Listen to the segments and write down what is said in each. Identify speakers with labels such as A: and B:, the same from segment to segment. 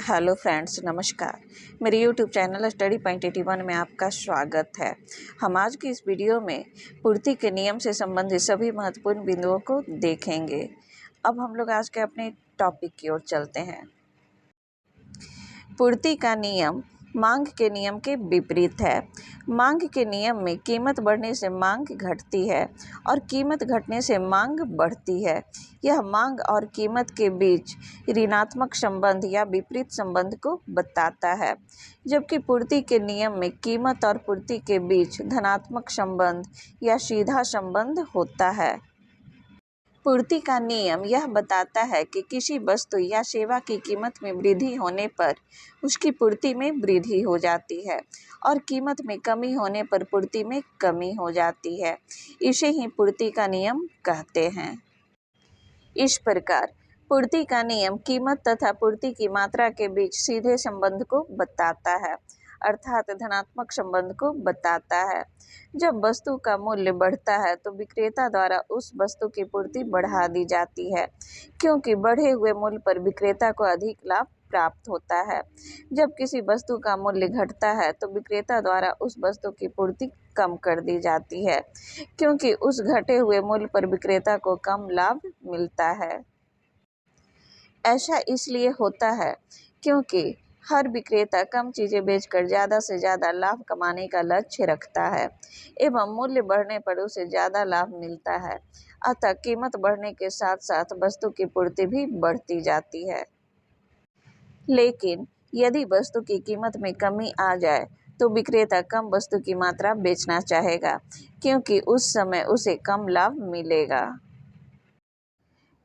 A: Hello friends, नमस्कार। मेरे YouTube channel study point 81 में आपका स्वागत है। हम आज की इस वीडियो में पूर्ति के नियम से संबंधित सभी महत्वपूर्ण बिंदुओं को देखेंगे। अब हम लोग आज के अपने टॉपिक की ओर चलते हैं। पूर्ति का नियम मांग के नियम के विपरीत है। मांग के नियम में कीमत बढ़ने से मांग घटती है और कीमत घटने से मांग बढ़ती है। यह मांग और कीमत के बीच ऋणात्मक संबंध या विपरीत संबंध को बताता है, जबकि पूर्ति के नियम में कीमत और पूर्ति के बीच धनात्मक संबंध या सीधा संबंध होता है। पूर्ति का नियम यह बताता है कि किसी वस्तु या सेवा की कीमत में वृद्धि होने पर उसकी पूर्ति में वृद्धि हो जाती है और कीमत में कमी होने पर पूर्ति में कमी हो जाती है। इसे ही पूर्ति का नियम कहते हैं। इस प्रकार पूर्ति का नियम कीमत तथा पूर्ति की मात्रा के बीच सीधे संबंध को बताता है, अर्थात धनात्मक संबंध को बताता है। जब वस्तु का मूल्य बढ़ता है तो विक्रेता द्वारा उस वस्तु की पूर्ति बढ़ा दी जाती है, क्योंकि बढ़े हुए मूल्य पर विक्रेता को अधिक लाभ प्राप्त होता है। जब किसी वस्तु का मूल्य घटता है तो विक्रेता द्वारा उस वस्तु की पूर्ति कम कर दी जाती है, क्योंकि उस घटे हुए मूल्य पर विक्रेता को कम लाभ मिलता है। ऐसा इसलिए होता है क्योंकि हर विक्रेता कम चीजें बेचकर ज्यादा से ज्यादा लाभ कमाने का लक्ष्य रखता है एवं मूल्य बढ़ने पर उसे ज्यादा लाभ मिलता है। अतः कीमत बढ़ने के साथ साथ वस्तु की पूर्ति भी बढ़ती जाती है। लेकिन यदि वस्तु की कीमत में कमी आ जाए तो विक्रेता कम वस्तु की मात्रा बेचना चाहेगा, क्योंकि उस समय उसे कम लाभ मिलेगा।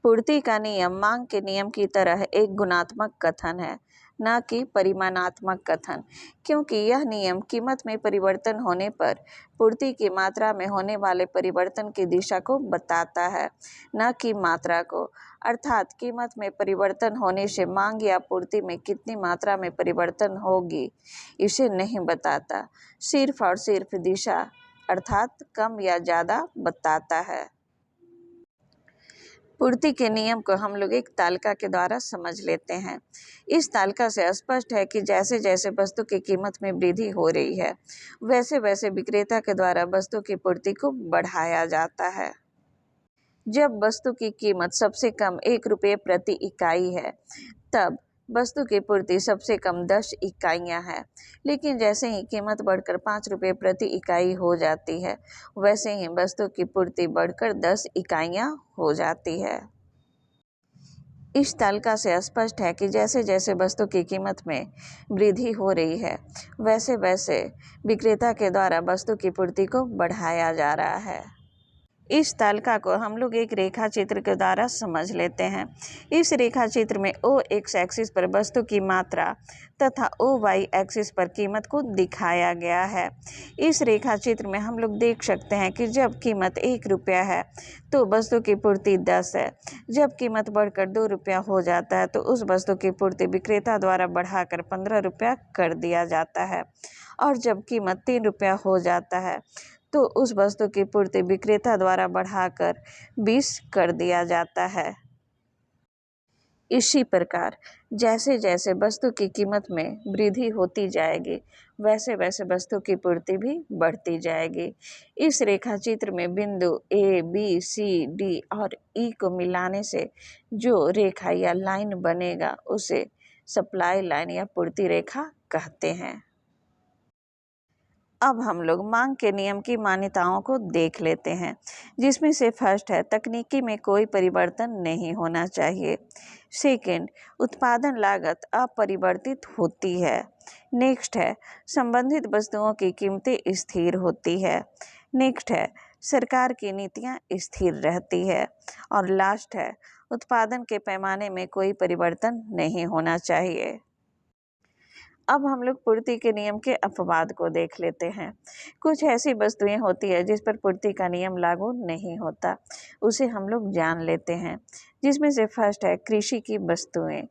A: पूर्ति का नियम मांग के नियम की तरह एक गुणात्मक कथन है, न कि परिमाणात्मक कथन, क्योंकि यह नियम कीमत में परिवर्तन होने पर पूर्ति की मात्रा में होने वाले परिवर्तन की दिशा को बताता है, न कि मात्रा को। अर्थात कीमत में परिवर्तन होने से मांग या पूर्ति में कितनी मात्रा में परिवर्तन होगी इसे नहीं बताता, सिर्फ और सिर्फ दिशा अर्थात कम या ज्यादा बताता है। पूर्ति के नियम को हम लोग एक तालिका के द्वारा समझ लेते हैं। इस तालिका से स्पष्ट है कि जैसे जैसे वस्तु की कीमत में वृद्धि हो रही है, वैसे वैसे विक्रेता के द्वारा वस्तु की पूर्ति को बढ़ाया जाता है। जब वस्तु की कीमत सबसे कम 1 रुपये प्रति इकाई है, तब वस्तु की पूर्ति सबसे कम 10 इकाइयाँ हैं। लेकिन जैसे ही कीमत बढ़कर 5 रुपये प्रति इकाई हो जाती है, वैसे ही वस्तु की पूर्ति बढ़कर 10 इकाइयाँ हो जाती है। इस तालिका से स्पष्ट है कि जैसे जैसे वस्तु की कीमत में वृद्धि हो रही है, वैसे वैसे विक्रेता के द्वारा वस्तु की पूर्ति को बढ़ाया जा रहा है। इस तालिका को हम लोग एक रेखा चित्र के द्वारा समझ लेते हैं। इस रेखा चित्र में ओ एक्स एक्सिस पर वस्तु की मात्रा तथा ओ वाई एक्सिस पर कीमत को दिखाया गया है। इस रेखा चित्र में हम लोग देख सकते हैं कि जब कीमत 1 रुपया है तो वस्तु की पूर्ति 10 है। जब कीमत बढ़कर 2 रुपया हो जाता है तो उस वस्तु की पूर्ति विक्रेता द्वारा बढ़ाकर 15 रुपया कर दिया जाता है, और जब कीमत 3 रुपया हो जाता है तो उस वस्तु की पूर्ति विक्रेता द्वारा बढ़ाकर 20 कर दिया जाता है। इसी प्रकार जैसे जैसे वस्तु की कीमत में वृद्धि होती जाएगी, वैसे वैसे वस्तु की पूर्ति भी बढ़ती जाएगी। इस रेखा चित्र में बिंदु ए, बी, सी, डी और ई को मिलाने से जो रेखा या लाइन बनेगा उसे सप्लाई लाइन या पूर्ति रेखा कहते हैं। अब हम लोग मांग के नियम की मान्यताओं को देख लेते हैं, जिसमें से फर्स्ट है तकनीकी में कोई परिवर्तन नहीं होना चाहिए। सेकंड, उत्पादन लागत अपरिवर्तित होती है। नेक्स्ट है संबंधित वस्तुओं की कीमतें स्थिर होती है। नेक्स्ट है सरकार की नीतियां स्थिर रहती है। और लास्ट है उत्पादन के पैमाने में कोई परिवर्तन नहीं होना चाहिए। अब हम लोग पूर्ति के नियम के अपवाद को देख लेते हैं। कुछ ऐसी वस्तुएं होती है जिस पर पूर्ति का नियम लागू नहीं होता, उसे हम लोग जान लेते हैं। जिसमें से फर्स्ट है कृषि की वस्तुएं।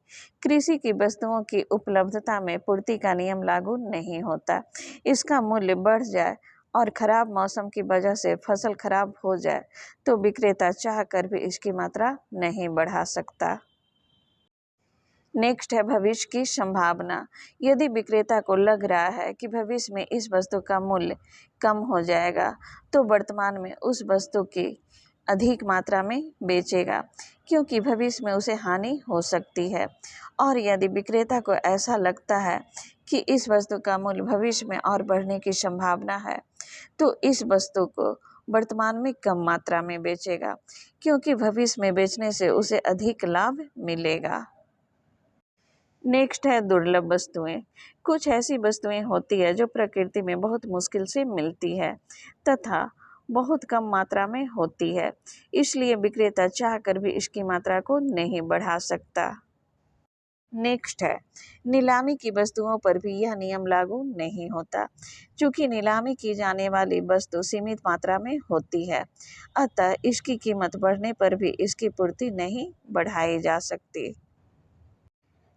A: कृषि की वस्तुओं की उपलब्धता में पूर्ति का नियम लागू नहीं होता। इसका मूल्य बढ़ जाए और खराब मौसम की वजह से फसल खराब हो जाए तो विक्रेता चाह कर भी इसकी मात्रा नहीं बढ़ा सकता। नेक्स्ट है भविष्य की संभावना। यदि विक्रेता को लग रहा है कि भविष्य में इस वस्तु का मूल्य कम हो जाएगा, तो वर्तमान में उस वस्तु की अधिक मात्रा में बेचेगा, क्योंकि भविष्य में उसे हानि हो सकती है। और यदि विक्रेता को ऐसा लगता है कि इस वस्तु का मूल्य भविष्य में और बढ़ने की संभावना है, तो इस वस्तु को वर्तमान में कम मात्रा में बेचेगा, क्योंकि भविष्य में बेचने से उसे अधिक लाभ मिलेगा। नेक्स्ट है दुर्लभ वस्तुएं। कुछ ऐसी वस्तुएं होती है जो प्रकृति में बहुत मुश्किल से मिलती है तथा बहुत कम मात्रा में होती है, इसलिए विक्रेता चाहकर भी इसकी मात्रा को नहीं बढ़ा सकता। नेक्स्ट है नीलामी की वस्तुओं पर भी यह नियम लागू नहीं होता, क्योंकि नीलामी की जाने वाली वस्तु सीमित मात्रा में होती है, अतः इसकी कीमत बढ़ने पर भी इसकी पूर्ति नहीं बढ़ाई जा सकती।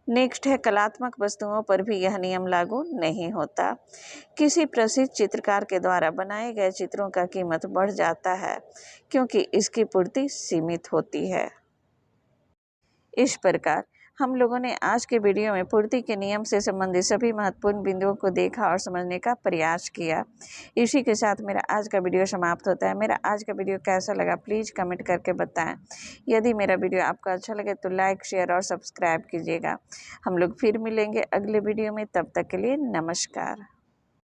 A: नेक्स्ट है कलात्मक वस्तुओं पर भी यह नियम लागू नहीं होता। किसी प्रसिद्ध चित्रकार के द्वारा बनाए गए चित्रों का कीमत बढ़ जाता है, क्योंकि इसकी पूर्ति सीमित होती है। इस प्रकार हम लोगों ने आज के वीडियो में पूर्ति के नियम से संबंधित सभी महत्वपूर्ण बिंदुओं को देखा और समझने का प्रयास किया। इसी के साथ मेरा आज का वीडियो समाप्त होता है। मेरा आज का वीडियो कैसा लगा प्लीज़ कमेंट करके बताएं। यदि मेरा वीडियो आपको अच्छा लगे तो लाइक, शेयर और सब्सक्राइब कीजिएगा। हम लोग फिर मिलेंगे अगले वीडियो में, तब तक के लिए नमस्कार।